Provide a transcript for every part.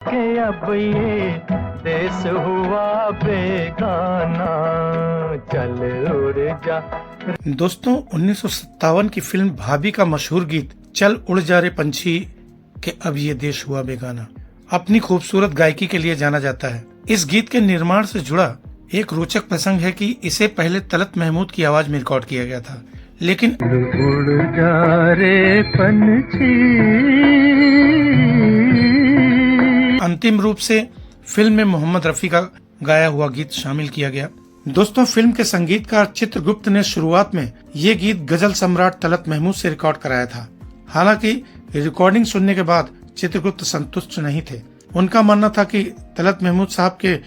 कि अब ये देश हुआ बेगाना, चल उड़ जा। दोस्तों 1957 की फिल्म भाभी का मशहूर गीत चल उड़ जा रे पंछी के अब ये देश हुआ बेगाना अपनी खूबसूरत गायकी के लिए जाना जाता है। इस गीत के निर्माण से जुड़ा एक रोचक प्रसंग है कि इसे पहले तलत महमूद की आवाज में रिकॉर्ड किया गया था, लेकिन उड़ जा रे पंछी अंतिम रूप से फिल्म में मोहम्मद रफी का गाया हुआ गीत शामिल किया गया। दोस्तों फिल्म के संगीतकार चित्रगुप्त ने शुरुआत में ये गीत गजल सम्राट तलत महमूद से रिकॉर्ड कराया था। हालांकि रिकॉर्डिंग सुनने के बाद चित्रगुप्त संतुष्ट नहीं थे। उनका मानना था कि तलत महमूद साहब के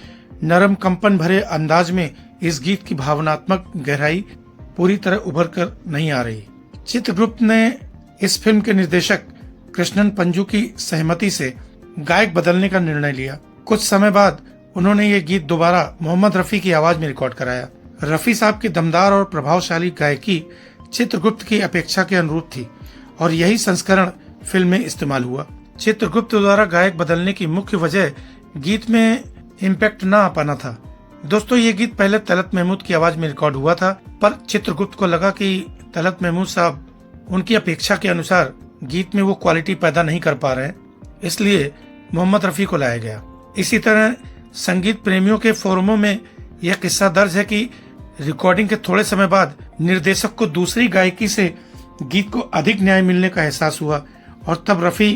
नरम कंपन भरे अंदाज में इस गीत की भावनात्मक गहराई पूरी तरह उभर कर नहीं आ रही। चित्रगुप्त ने इस फिल्म के निर्देशक कृष्णन पंजू की सहमति से गायक बदलने का निर्णय लिया। कुछ समय बाद उन्होंने ये गीत दोबारा मोहम्मद रफी की आवाज में रिकॉर्ड कराया। रफी साहब की दमदार और प्रभावशाली गायकी चित्रगुप्त की अपेक्षा के अनुरूप थी और यही संस्करण फिल्म में इस्तेमाल हुआ। चित्रगुप्त द्वारा गायक बदलने की मुख्य वजह गीत में इम्पैक्ट न आ पाना था। दोस्तों ये गीत पहले तलत महमूद की आवाज में रिकॉर्ड हुआ था, पर चित्रगुप्त को लगा कि तलत महमूद साहब उनकी अपेक्षा के अनुसार गीत में वो क्वालिटी पैदा नहीं कर पा रहे, इसलिए मोहम्मद रफी को लाया गया। इसी तरह संगीत प्रेमियों के फोरमों में यह किस्सा दर्ज है कि रिकॉर्डिंग के थोड़े समय बाद निर्देशक को दूसरी गायकी से गीत को अधिक न्याय मिलने का एहसास हुआ और तब रफी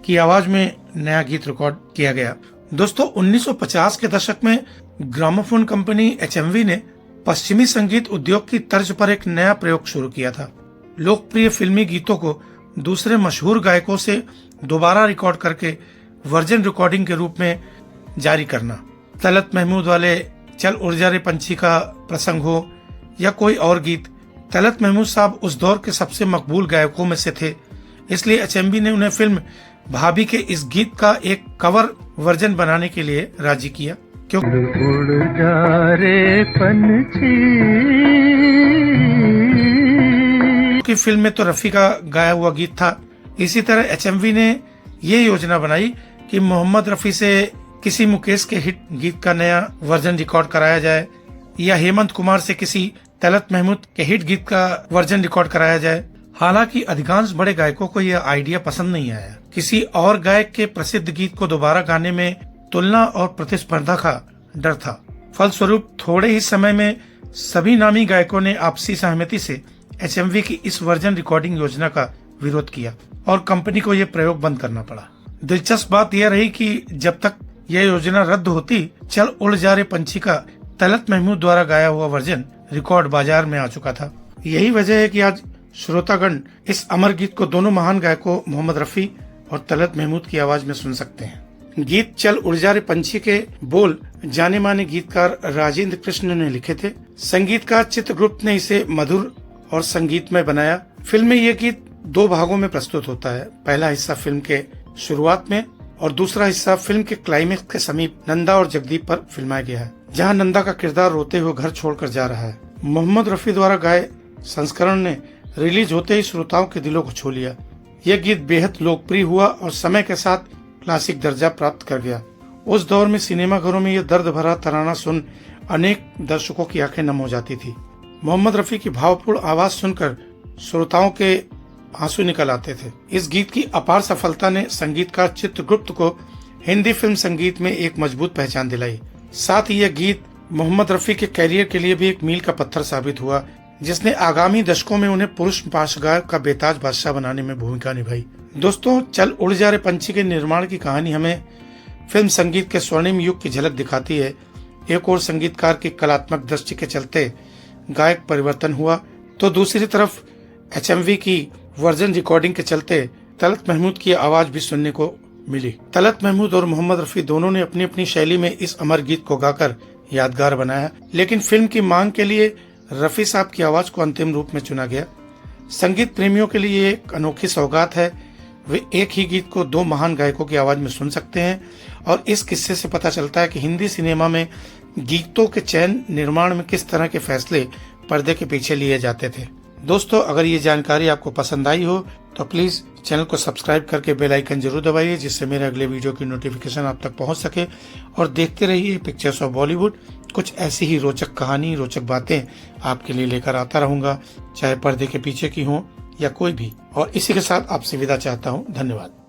की आवाज में नया गीत रिकॉर्ड किया गया। दोस्तों 1950 के दशक में ग्रामोफोन कंपनी एचएमवी ने पश्चिमी संगीत उद्योग की तर्ज पर एक नया प्रयोग शुरू किया था। लोकप्रिय फिल्मी गीतों को दूसरे मशहूर गायकों से दोबारा रिकॉर्ड करके वर्जन रिकॉर्डिंग के रूप में जारी करना। तलत महमूद वाले चल उड़ जा रे पंछी का प्रसंग हो या कोई और गीत, तलत महमूद साहब उस दौर के सबसे मकबूल गायकों में से थे, इसलिए एचएमवी ने उन्हें फिल्म भाभी के इस गीत का एक कवर वर्जन बनाने के लिए राजी किया। उड़ जा रे पंछी की फिल्म में तो रफी का गाया हुआ गीत था। इसी तरह एचएमवी ने ये योजना बनाई कि मोहम्मद रफी से किसी मुकेश के हिट गीत का नया वर्जन रिकॉर्ड कराया जाए या हेमंत कुमार से किसी तलत महमूद के हिट गीत का वर्जन रिकॉर्ड कराया जाए। हालांकि अधिकांश बड़े गायकों को यह आइडिया पसंद नहीं आया। किसी और गायक के प्रसिद्ध गीत को दोबारा गाने में तुलना और प्रतिस्पर्धा का डर था। फलस्वरूप थोड़े ही समय में सभी नामी गायकों ने आपसी सहमति से एचएमवी की इस वर्जन रिकॉर्डिंग योजना का विरोध किया और कंपनी को यह प्रयोग बंद करना पड़ा। दिलचस्प बात यह रही कि जब तक यह योजना रद्द होती, चल उड़ जा रे पंछी का तलत महमूद द्वारा गाया हुआ वर्जन रिकॉर्ड बाजार में आ चुका था। यही वजह है कि आज श्रोतागण इस अमर गीत को दोनों महान गायकों मोहम्मद रफी और तलत महमूद की आवाज में सुन सकते हैं। गीत चल उड़ जा रे पंछी के बोल जाने माने गीतकार राजेंद्र कृष्ण ने लिखे थे। संगीतकार चित्रगुप्त ने इसे मधुर और संगीतमय बनाया। फिल्म में ये गीत दो भागों में प्रस्तुत होता है। पहला हिस्सा फिल्म के शुरुआत में और दूसरा हिस्सा फिल्म के क्लाइमेक्स के समीप नंदा और जगदीप पर फिल्माया गया है, जहां नंदा का किरदार रोते हुए घर छोड़कर जा रहा है। मोहम्मद रफी द्वारा गाए संस्करण ने रिलीज होते ही श्रोताओं के दिलों को छू लिया। यह गीत बेहद लोकप्रिय हुआ और समय के साथ क्लासिक दर्जा प्राप्त कर गया। उस दौर में सिनेमा घरों में यह दर्द भरा तराना सुन अनेक दर्शकों की आंखें नम हो जाती थी। मोहम्मद रफी की भावपूर्ण आवाज सुनकर श्रोताओं के आंसू निकल आते थे। इस गीत की अपार सफलता ने संगीतकार चित्रगुप्त को हिंदी फिल्म संगीत में एक मजबूत पहचान दिलाई। साथ ही यह गीत मोहम्मद रफी के कैरियर के लिए भी एक मील का पत्थर साबित हुआ, जिसने आगामी दशकों में उन्हें पुरुष पार्श्वगायक का बेताज बादशाह बनाने में भूमिका निभाई। दोस्तों चल उड़ जा रे पंछी के निर्माण की कहानी हमें फिल्म संगीत के स्वर्णिम युग की झलक दिखाती है। एक और संगीतकार की कलात्मक दृष्टि के चलते गायक परिवर्तन हुआ, तो दूसरी तरफ एचएमवी की वर्जन रिकॉर्डिंग के चलते तलत महमूद की आवाज भी सुनने को मिली। तलत महमूद और मोहम्मद रफी दोनों ने अपनी अपनी शैली में इस अमर गीत को गाकर यादगार बनाया, लेकिन फिल्म की मांग के लिए रफी साहब की आवाज को अंतिम रूप में चुना गया। संगीत प्रेमियों के लिए एक अनोखी सौगात है। वे एक ही गीत को दो महान गायकों की आवाज में सुन सकते हैं और इस किस्से से पता चलता है कि हिंदी सिनेमा में गीतों के चयन निर्माण में किस तरह के फैसले पर्दे के पीछे लिए जाते थे। दोस्तों, अगर ये जानकारी आपको पसंद आई हो तो प्लीज चैनल को सब्सक्राइब करके बेल आइकन जरूर दबाइए, जिससे मेरे अगले वीडियो की नोटिफिकेशन आप तक पहुंच सके। और देखते रहिए पिक्चर्स ऑफ बॉलीवुड। कुछ ऐसी ही रोचक कहानी, रोचक बातें आपके लिए लेकर आता रहूंगा, चाहे पर्दे के पीछे की हो या कोई भी। और इसी के साथ आपसे विदा चाहता हूँ। धन्यवाद।